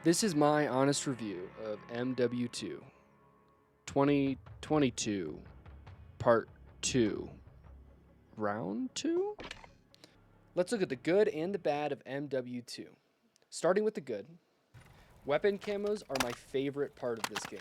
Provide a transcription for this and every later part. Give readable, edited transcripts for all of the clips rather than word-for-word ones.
This is my honest review of MW2 2022 Part 2. Round 2? Let's look at the good and the bad of MW2. Starting with the good, weapon camos are my favorite part of this game.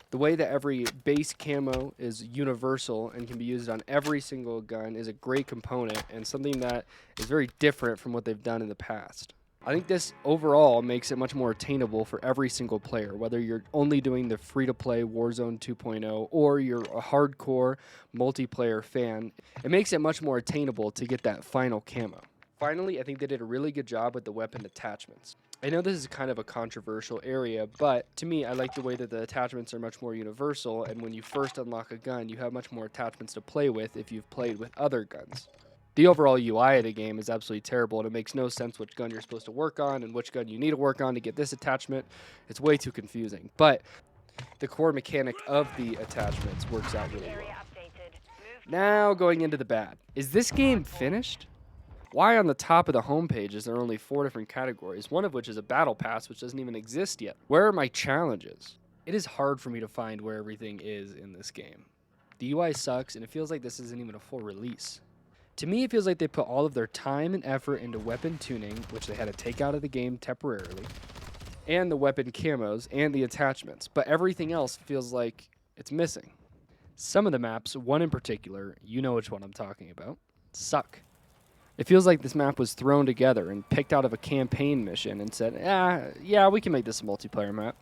The way that every base camo is universal and can be used on every single gun is a great component and something that is very different from what they've done in the past. I think this overall makes it much more attainable for every single player, whether you're only doing the free-to-play Warzone 2.0 or you're a hardcore multiplayer fan. It makes it much more attainable to get that final camo. Finally, I think they did a really good job with the weapon attachments. I know this is kind of a controversial area, but to me, I like the way that the attachments are much more universal, and when you first unlock a gun, you have much more attachments to play with if you've played with other guns. The overall UI of the game is absolutely terrible, and it makes no sense which gun you're supposed to work on and which gun you need to work on to get this attachment. It's way too confusing, but the core mechanic of the attachments works out really well. Now going into the bad. Is this game finished? Why on the top of the homepage is there only 4 different categories, one of which is a battle pass which doesn't even exist yet? Where are my challenges? It is hard for me to find where everything is in this game. The UI sucks, and it feels like this isn't even a full release. To me, it feels like they put all of their time and effort into weapon tuning, which they had to take out of the game temporarily, and the weapon camos and the attachments, but everything else feels like it's missing. Some of the maps, one in particular, you know which one I'm talking about, suck. It feels like this map was thrown together and picked out of a campaign mission and said, yeah, we can make this a multiplayer map.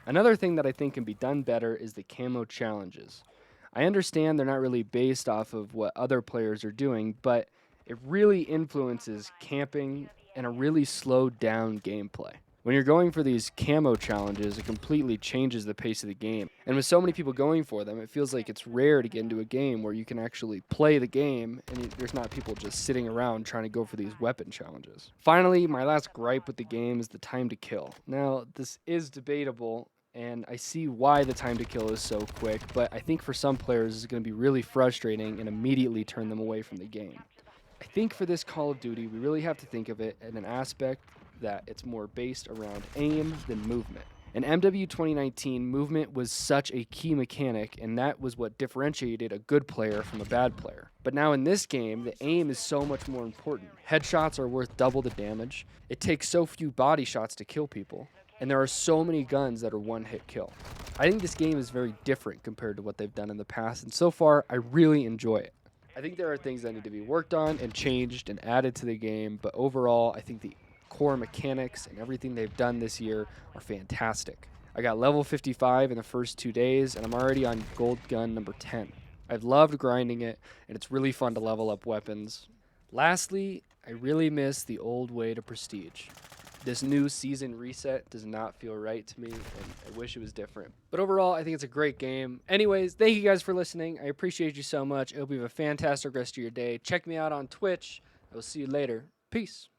Another thing that I think can be done better is the camo challenges. I understand they're not really based off of what other players are doing, but it really influences camping and a really slowed down gameplay. When you're going for these camo challenges, it completely changes the pace of the game. And with so many people going for them, it feels like it's rare to get into a game where you can actually play the game and there's not people just sitting around trying to go for these weapon challenges. Finally, my last gripe with the game is the time to kill. Now, this is debatable, and I see why the time to kill is so quick, but I think for some players it's going to be really frustrating and immediately turn them away from the game. I think for this Call of Duty, we really have to think of it in an aspect that it's more based around aim than movement. In MW 2019, movement was such a key mechanic, and that was what differentiated a good player from a bad player. But now in this game, the aim is so much more important. Headshots are worth double the damage. It takes so few body shots to kill people, and there are so many guns that are one-hit kill. I think this game is very different compared to what they've done in the past, and so far, I really enjoy it. I think there are things that need to be worked on and changed and added to the game, but overall, I think the core mechanics and everything they've done this year are fantastic. I got level 55 in the first 2 days, and I'm already on gold gun number 10. I've loved grinding it, and it's really fun to level up weapons. Lastly, I really miss the old way to prestige. This new season reset does not feel right to me, and I wish it was different. But overall, I think it's a great game. Anyways, thank you guys for listening. I appreciate you so much. I hope you have a fantastic rest of your day. Check me out on Twitch. I will see you later. Peace.